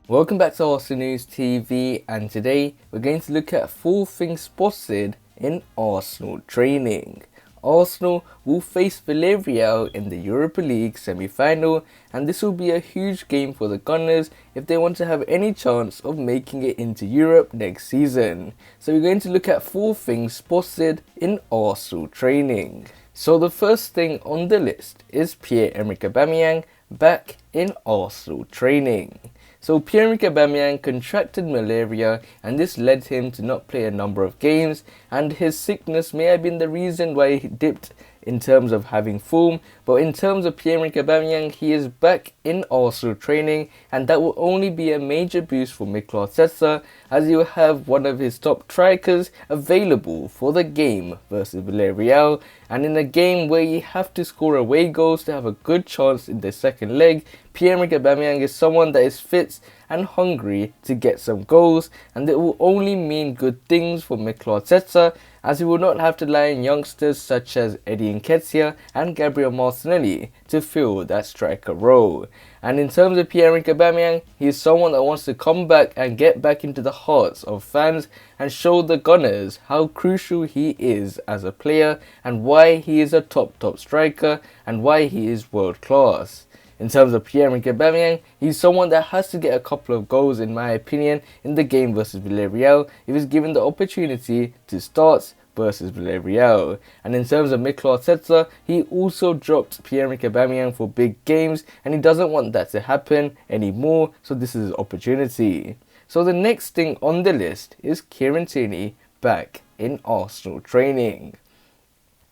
Welcome back to Arsenal News TV, and today we're going to look at 4 things spotted in Arsenal training. Arsenal will face Villarreal in the Europa League semi-final, and this will be a huge game for the Gunners if they want to have any chance of making it into Europe next season. So we're going to look at 4 things spotted in Arsenal training. So the first thing on the list is Pierre-Emerick Aubameyang back in Arsenal training. So Pierre-Emerick Aubameyang contracted malaria, and this led him to not play a number of games, and his sickness may have been the reason why he dipped in terms of having form. But in terms of Pierre-Emerick Aubameyang, he is back in Arsenal training, and that will only be a major boost for Mikel Arteta, as he will have one of his top strikers available for the game versus Villarreal, and in a game where you have to score away goals to have a good chance in the second leg, Pierre-Emerick Aubameyang is someone that is fit and hungry to get some goals, and it will only mean good things for Mikel Arteta, as he will not have to rely on youngsters such as Eddie Nketiah and Gabriel Martinelli to fill that striker role. And in terms of Pierre-Emerick Aubameyang, he is someone that wants to come back and get back into the hearts of fans and show the Gunners how crucial he is as a player and why he is a top striker and why he is world class. In terms of Pierre-Emerick Aubameyang, he's someone that has to get a couple of goals, in my opinion, in the game versus Villarreal if he's given the opportunity to start versus Villarreal. And in terms of Mikel Arteta, he also dropped Pierre-Emerick Aubameyang for big games, and he doesn't want that to happen anymore, so this is his opportunity. So the next thing on the list is Tierney back in Arsenal training.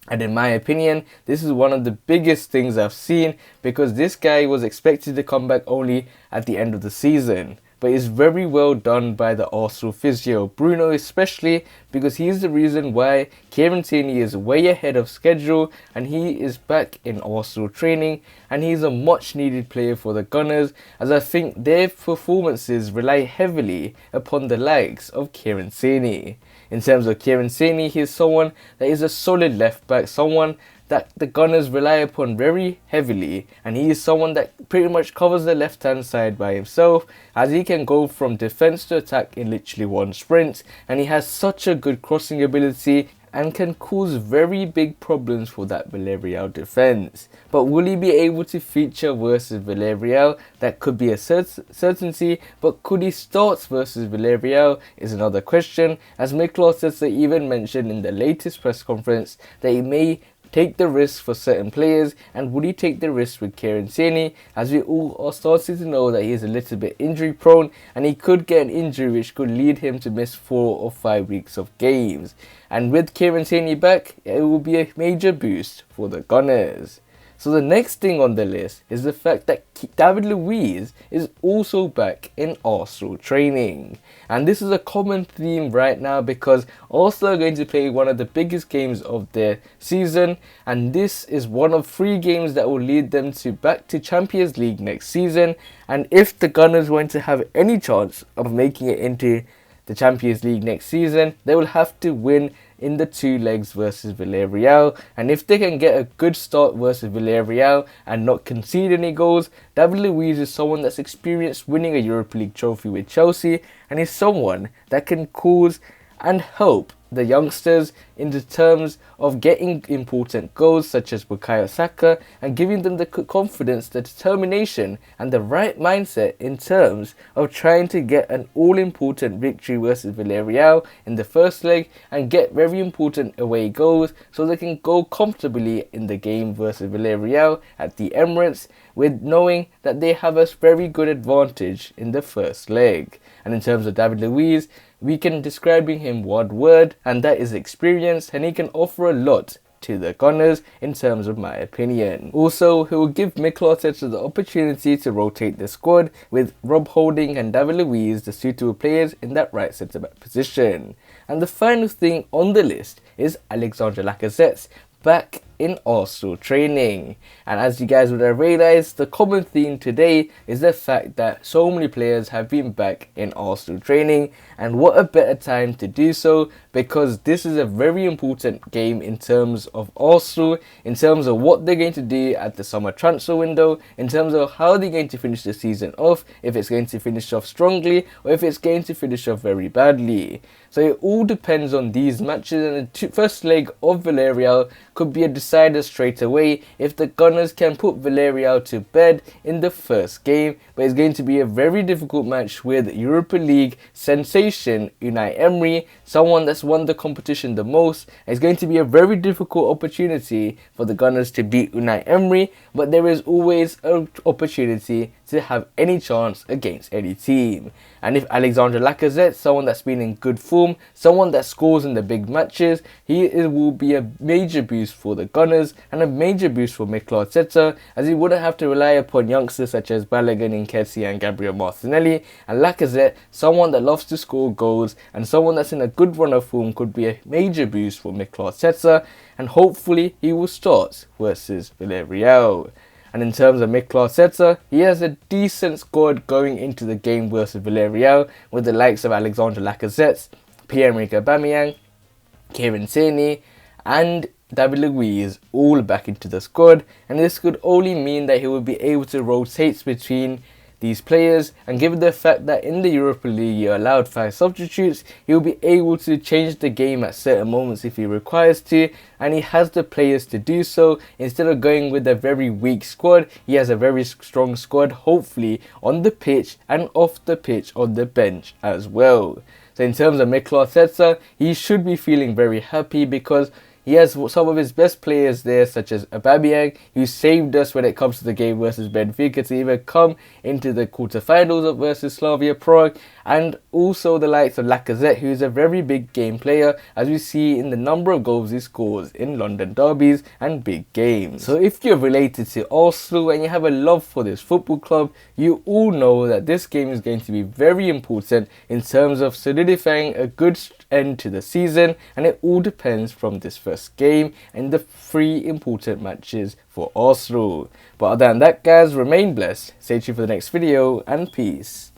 And in my opinion, this is one of the biggest things I've seen, because this guy was expected to come back only at the end of the season. But it's very well done by the Arsenal physio, Bruno especially, because he's the reason why Tierney is way ahead of schedule and he is back in Arsenal training, and he's a much needed player for the Gunners, as I think their performances rely heavily upon the likes of Tierney. In terms of Tierney, he is someone that is a solid left back, someone that the Gunners rely upon very heavily, and he is someone that pretty much covers the left hand side by himself, as he can go from defense to attack in literally one sprint, and he has such a good crossing ability and can cause very big problems for that Villarreal defense. But will he be able to feature versus Villarreal? That could be a certainty, but could he start versus Villarreal is another question, as Mikel Arteta even mentioned in the latest press conference that he may take the risk for certain players. And would he take the risk with Tierney, as we all are starting to know that he is a little bit injury prone, and he could get an injury which could lead him to miss 4 or 5 weeks of games. And with Tierney back, it will be a major boost for the Gunners. So the next thing on the list is the fact that David Luiz is also back in Arsenal training. And this is a common theme right now, because Arsenal are going to play one of the biggest games of their season, and this is one of 3 games that will lead them back to Champions League next season. And if the Gunners want to have any chance of making it into the Champions League next season, they will have to win in the 2 legs versus Villarreal. And if they can get a good start versus Villarreal and not concede any goals, David Luiz is someone that's experienced winning a Europa League trophy with Chelsea, and is someone that can cause and help the youngsters in the terms of getting important goals such as bukayo, saka, and giving them the confidence, the determination and the right mindset in terms of trying to get an all-important victory versus Villarreal in the first leg and get very important away goals, so they can go comfortably in the game versus Villarreal at the Emirates, with knowing that they have a very good advantage in the first leg. And in terms of David Luiz, we can describe him one word, and that is experience, and he can offer a lot to the Gunners in terms of my opinion. Also, he will give Mikel Arteta the opportunity to rotate the squad, with Rob Holding and David Luiz the suitable players in that right centre back position. And the final thing on the list is Alexandre Lacazette back in Arsenal training. And as you guys would have realised, the common theme today is the fact that so many players have been back in Arsenal training, and what a better time to do so because this is a very important game in terms of Arsenal, in terms of what they're going to do at the summer transfer window, in terms of how they're going to finish the season off, if it's going to finish off strongly or if it's going to finish off very badly. So it all depends on these matches, and the first leg of Villarreal could be a decider straight away if the Gunners can put Villarreal to bed in the first game. But it's going to be a very difficult match with Europa League sensation Unai Emery, someone that's won the competition the most. It's going to be a very difficult opportunity for the Gunners to beat Unai Emery, but there is always an opportunity to have any chance against any team. And if Alexander Lacazette, someone that's been in good form, someone that scores in the big matches, will be a major boost for the Gunners and a major boost for Mikel Arteta, as he wouldn't have to rely upon youngsters such as Balogun, Nketiah and Gabriel Martinelli. And Lacazette, someone that loves to score goals and someone that's in a good run of form, could be a major boost for Mikel Arteta, and hopefully he will start versus Villarreal. And in terms of Mikel Arteta, he has a decent squad going into the game versus Villarreal, with the likes of Alexander Lacazette, Pierre-Emerick Aubameyang, Kieran Tierney and David Luiz all back into the squad, and this could only mean that he will be able to rotate between these players, and given the fact that in the Europa League you're allowed 5 substitutes, he'll be able to change the game at certain moments if he requires to, and he has the players to do so. Instead of going with a very weak squad, he has a very strong squad, hopefully on the pitch and off the pitch on the bench as well. So in terms of Mikel Arteta, he should be feeling very happy because he has some of his best players there, such as Aubameyang, who saved us when it comes to the game versus Benfica to even come into the quarterfinals versus Slavia Prague, and also the likes of Lacazette, who is a very big game player, as we see in the number of goals he scores in London derbies and big games. So if you're related to Arsenal and you have a love for this football club, you all know that this game is going to be very important in terms of solidifying a good end to the season, and it all depends from this first game and the 3 important matches for Arsenal. But other than that guys, remain blessed, stay tuned for the next video and peace.